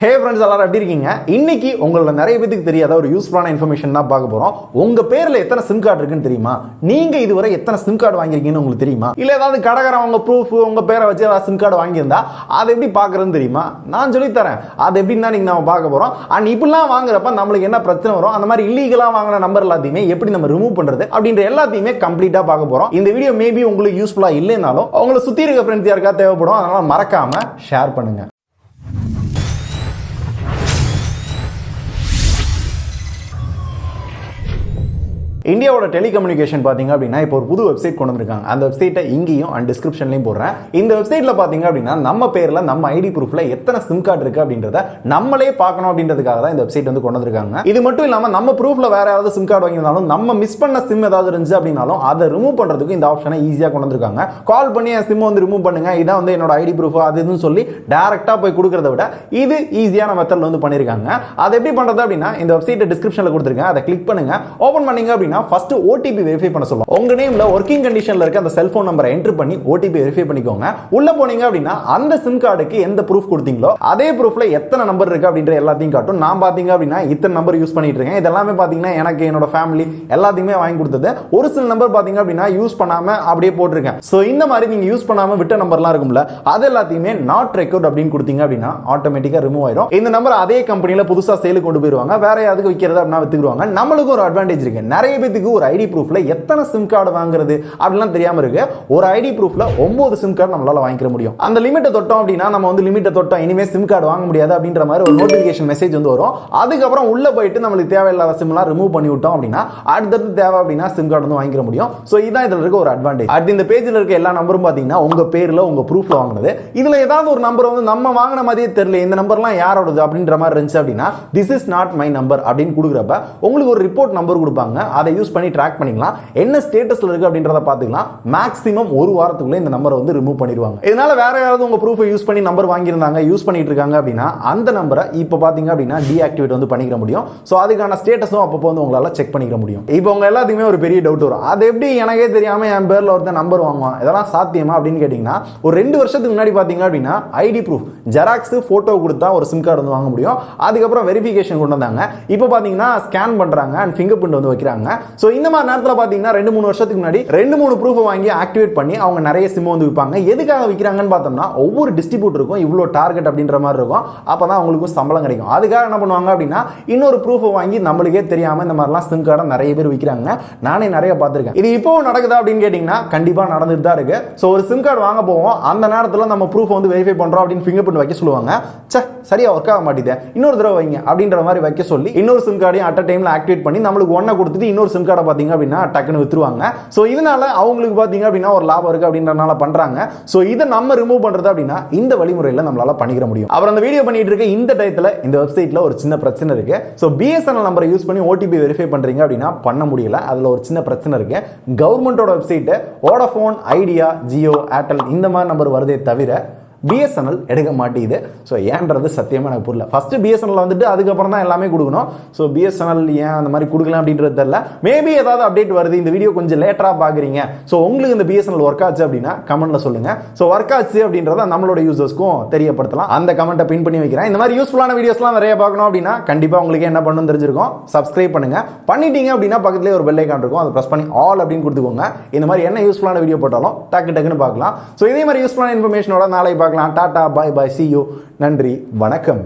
Hey friends, எல்லாரும் எப்படி இருக்கீங்க? இன்னைக்கு உங்களோட நிறைய பேருக்கு தெரியாத ஒரு யூஸ்ஃபுல்லான இன்ஃபர்மேஷன் தான் பார்க்க போறோம். உங்க பேர்ல எத்தனை சிம் கார்டு இருக்குன்னு தெரியுமா? நீங்க இதுவரை எத்தனை சிம் கார்டு வாங்கிருக்கீங்கன்னு உங்களுக்கு தெரியுமா? இல்ல ஏதாவது கடைக்காரன் உங்க ப்ரூஃப் உங்க பேரை வச்சு ஏதாவது சிம் கார்டு வாங்கியிருந்தா அதை எப்படி பாக்குறதுன்னு தெரியுமா? நான் சொல்லி தரேன். அது எப்படின்னு தான் நம்ம பார்க்க போறோம். அண்ட் இப்படிலாம் வாங்குறப்ப நம்மளுக்கு என்ன பிரச்சனை வரும், அந்த மாதிரி இல்லீகலா வாங்கின நம்பர் எல்லாத்தையுமே எப்படி நம்ம ரிமூவ் பண்றது அப்படின்ற எல்லாத்தையுமே கம்ப்ளீட்டா பார்க்க போறோம். இந்த வீடியோ மேபி உங்களுக்கு யூஸ்ஃபுல்லா இல்லைனாலும் உங்களை சுத்தி இருக்க ஃப்ரெண்ட்ஸ் யாருக்கா தேவைப்படும், அதனால மறக்காம ஷேர் பண்ணுங்க. இந்தியாவோட டெலிகம்யூனிகேஷன் பார்த்தீங்க அப்படின்னா இப்போ ஒரு புது வெப்சைட் கொண்டு வந்திருக்காங்க. அந்த வெப்சைட்டை இங்கேயும் அண்ட் டிஸ்கிரிப்ஷன்லையும் போடுறேன். இந்த வெப்சைட்ல பார்த்தீங்க அப்படின்னா நம்ம பேர்ல நம்ம ஐடி ப்ரூஃப்ல எத்தனை சிம் கார்டு இருக்கு அப்படின்றத நம்மளே பார்க்கணும் அப்படின்றதுக்காக தான் இந்த வெப்சைட் வந்து கொண்டு வந்திருக்காங்க. இது மட்டும் இல்லாம நம்ம ப்ரூஃப்ல வேற ஏதாவது சிம் கார்டு வாங்கியிருந்தாலும் நம்ம மிஸ் பண்ண சிம் ஏதாவது இருந்துச்சு அப்படின்னாலும் அதை ரிமூவ் பண்றதுக்கு இந்த ஆப்ஷனை ஈஸியா கொண்டு வந்திருக்காங்க. கால் பண்ணி என் சிம் வந்து ரிமூவ் பண்ணுங்க, இதான் வந்து என்னோட ஐடி ப்ரூஃப் அது இதுன்னு சொல்லி டைரக்டா போய் கொடுக்கறத விட இது ஈஸியான மெத்தட்ல வந்து பண்ணிருக்காங்க. அதை எப்படி பண்றது அப்படின்னா இந்த வெப்சைட் டிஸ்கிரிப்ஷன்ல கொடுத்துருக்கேன். அதை கிளிக் பண்ணுங்க. ஓபன் பண்ணீங்க அப்படின்னா ஃபர்ஸ்ட் ஓடிபி வெரிஃபை பண்ண சொல்லுவோம். உங்க நேம்ல வொர்க்கிங் கண்டிஷன்ல இருக்க அந்த செல்போன் நம்பரை என்டர் பண்ணி ஓடிபி வெரிஃபை பண்ணிக்கோங்க. உள்ள போனீங்க அப்படின்னா அந்த சிம் கார்டுக்கு எந்த ப்ரூஃப் கொடுத்தீங்களோ அதே ப்ரூஃப்ல எத்தனை நம்பர் இருக்கு அப்படின்ற எல்லாத்தையும் காட்டும். நான் பாத்தீங்க அப்படின்னா இத்தனை நம்பர் யூஸ் பண்ணிட்டு இருக்கேன். இதெல்லாமே பாத்தீங்கன்னா எனக்கு என்னோட ஃபேமிலி எல்லாத்தையுமே வாங்கி கொடுத்தது. ஒரு சில நம்பர் பாத்தீங்க அப்படின்னா யூஸ் பண்ணாம அப்படியே போட்டிருக்கேன். சோ இந்த மாதிரி நீங்க யூஸ் பண்ணாம விட்ட நம்பர்லாம் இருக்கும்ல, அது எல்லாத்தையுமே நாட் ரெக்கார்ட் அப்படின்னு கொடுத்தீங்க அப்படின்னா ஆட்டோமேட்டிக்கா ரிமூவ் ஆயிடும். இந்த நம்பர் அதே கம்பெனில புதுசா சேலுக்கு கொண்டு போயிருவாங்க. வேற யாருக்கு விற்கிறது அப்படின்னா வித்துக்குவாங்க. நம்மளுக்கு ஒரு அட்வான்டேஜ் இருக்கு. நிறைய பேருக்கு ஒரு ஐடி ப்ரூஃப்ல எத்தனை சிம் கார்டு வாங்குறது அப்படிலாம் தெரியாம இருக்கு. ஒரு ஐடி ப்ரூஃப்ல 9 சிம் கார்டு நம்மளால வாங்கிக்க முடியும். அந்த லிமிட்டை தொட்டோம் அப்படின்னா நம்ம வந்து லிமிட்டை தொட்டோம் இனிமே சிம் கார்டு வாங்க முடியாது அப்படின்ற மாதிரி ஒரு நோட்டிபிகேஷன் மெசேஜ் வந்து வரும். அதுக்கப்புறம் உள்ள போயிட்டு நம்மளுக்கு தேவையில்லாத சிம்லாம் ரிமூவ் பண்ணி விட்டோம் அப்படின்னா அடுத்தது தேவை அப்படின்னா சிம் கார்டு வந்து வாங்கிக்க முடியும். சோ இதான் இதுல இருக்க ஒரு அட்வான்டேஜ். அடுத்து இந்த பேஜ்ல இருக்க எல்லா நம்பரும் பாத்தீங்கன்னா உங்க பேர்ல உங்க ப்ரூஃப்ல வாங்குனது. இதுல ஏதாவது ஒரு நம்பர் வந்து நம்ம வாங்கின மாதிரியே தெரியல, இந்த நம்பர்லாம் யாரோடது அப்படின்ற மாதிரி இருந்துச்சு அப்படின்னா this is not my number அப்படின்னு கொடுக்குறப்ப உங்களுக்கு ஒரு ரிப்போர்ட் நம்பர் கொடுப்பாங்க. அதை யூஸ் பண்ணி ட்ராக் பண்ணிக்கலாம். என்ன ஸ்டேட்டஸ்ல இருக்கு அப்படின்றத பாத்துக்கலாம். மேக்ஸிமம் ஒரு வாரத்துக்குள்ள இந்த நம்பரை வந்து ரிமூவ் பண்ணிடுவாங்க. இதனால வேற யாராவது உங்க ப்ரூஃபை யூஸ் பண்ணி நம்பர் வாங்கியிருந்தாங்க, யூஸ் பண்ணிட்டு இருக்காங்க அப்படின்னா அந்த நம்பரை இப்போ பாத்தீங்க அப்படின்னா டீஆக்டிவேட் வந்து பண்ணிக்க முடியும். சோ அதுக்கான ஸ்டேட்டஸும் அப்பப்போ வந்து உங்களால செக் பண்ணிக்க முடியும். இப்போ உங்க எல்லாத்துக்குமே ஒரு பெரிய டவுட் வரும், அது எப்படி எனக்கே தெரியாம என் பேர்ல ஒருத்தர் நம்பர் வாங்குவான், இதெல்லாம் சாத்தியமா அப்படின்னு கேட்டீங்கன்னா ஒரு 2 வருஷத்துக்கு முன்னாடி பாத்தீங்க அப்படின்னா ஐடி ப்ரூஃப் ஜெராக்ஸ் போட்டோ கொடுத்தா ஒரு சிம் கார்டு வந்து வாங்க முடியும். அதுக்கப்புறம் வெரிஃபிகேஷன் கொண்டு வந்தாங்க. இப்போ பாத்தீங்கன்னா ஸ்கேன் பண்றாங்க அண்ட் ஃபிங்கர் பிரிண்ட் வந்து வைக்கிறாங்க. சோ இந்த மாதிரி நேரத்தில் பாத்தீங்கன்னா 2-3 வருஷத்துக்கு முன்னாடி 2-3 ப்ரூஃப் வாங்கி ஆக்டிவேட் பண்ணி அவங்க நிறைய சிம் வந்து விற்பாங்க. எதுக்காக விற்கிறாங்கன்னு பார்த்தோம்னா ஒவ்வொரு டிஸ்ட்ரிபியூட்டருக்கும் இவ்வளோ டார்கெட் அப்படின்ற மாதிரி இருக்கும். அப்பதான் அவங்களுக்கும் சம்பளம் கிடைக்கும். அதுக்காக என்ன பண்ணுவாங்க அப்படின்னா இன்னொரு ப்ரூஃப் வாங்கி நம்மளுக்கே தெரியாம இந்த மாதிரிலாம் சிம் கார்டை நிறைய பேர் விற்கிறாங்க. நானே நிறைய பார்த்துருக்கேன். இது இப்போ நடக்குதா அப்படின்னு கேட்டீங்கன்னா கண்டிப்பா நடந்துட்டு தான் இருக்கு. ஸோ ஒரு சிம் கார்டு வாங்க போவோம், அந்த நேரத்தில் நம்ம ப்ரூஃப் வந்து வெரிஃபை பண்றோம் அப்படின்னு ஃபிங்கர் பிரிண்ட் வைக்க சொல்லுவாங்க. சரியா ஒர்க் ஆக மாட்டேது, இன்னொரு தடவை வைங்க அப்படின்ற மாதிரி வைக்க சொல்லி இன்னொரு சிம் கார்டையும் அட் டைம்ல ஆக்டிவேட் பண்ணி நம்மளுக்கு ஒன்றை கொடுத்துட்டு இன்னொரு சிம் கார்டை பார்த்தீங்க அப்படின்னா டக்குன்னு வித்துருவாங்க. ஸோ இதனால அவங்களுக்கு பாத்தீங்க அப்படின்னா ஒரு லாபம் இருக்கு அப்படின்றனால பண்றாங்க. சோ இதை நம்ம ரிமூவ் பண்றது அப்படின்னா இந்த வழிமுறையில நம்மளால பண்ணிக்க முடியும். அப்புறம் அந்த வீடியோ பண்ணிட்டு இருக்க இந்த டயத்துல இந்த வெப்சைட்ல ஒரு சின்ன பிரச்சனை இருக்கு. சோ பிஎஸ்என்எல் நம்பரை யூஸ் பண்ணி ஓடிபி வெரிஃபை பண்றீங்க அப்படின்னா பண்ண முடியல. அதுல ஒரு சின்ன பிரச்சனை இருக்கு. கவர்மெண்டோட வெப்சைட் வோடஃபோன், ஐடியா, ஜியோ, ஏர்டெல் இந்த மாதிரி நம்பர் வருதே தவிர பிஎஸ்என்எல் எடுக்க மாட்டேங்குது. ஸோ ஏன்றது சத்தியமாக எனக்கு புரியல. ஃபர்ஸ்ட் பிஎஸ்என்எல் வந்துட்டு அதுக்கப்புறம் தான் எல்லாமே கொடுக்கணும். ஸோ பிஎஸ்என்எல் ஏன் அந்த மாதிரி கொடுக்கலாம் அப்படின்றது தெரியல. மேபி ஏதாவது அப்டேட் வருது, இந்த வீடியோ கொஞ்சம் லேட்டராக பார்க்குறீங்க, ஸோ உங்களுக்கு இந்த பிஎஸ்என்எல் ஒர்க் ஆச்சு அப்படின்னா கமெண்ட்ல சொல்லுங்க. ஸோ ஒர்க் ஆச்சு அப்படின்றத நம்மளோட யூசர்ஸ்க்கும் தெரியப்படுத்தலாம். அந்த கமெண்ட்டை பின் பண்ணி வைக்கிறேன். இந்த மாதிரி யூஸ்ஃபுல்லான வீடியோஸ்லாம் நிறைய பார்க்கணும் அப்படின்னா கண்டிப்பாக உங்களுக்கு என்ன பண்ணணும் தெரிஞ்சிருக்கும். சப்ஸ்கிரைப் பண்ணுங்க. பண்ணிட்டீங்க அப்படின்னா பக்கத்துலேயே ஒரு பெல் ஐகான் இருக்கும், அதை ப்ரெஸ் பண்ணி ஆல் அப்படின்னு கொடுத்துக்கோங்க. இந்த மாதிரி என்ன யூஸ்ஃபுல்லான வீடியோ போட்டாலும் டக்குன்னு பார்க்கலாம். ஸோ இதே மாதிரி யூஸ்ஃபுல்லான இன்ஃபர்மேஷனோட நாளை பார்க்கலாம். டாடா, பாய் பாய், see you. நன்றி, வணக்கம்.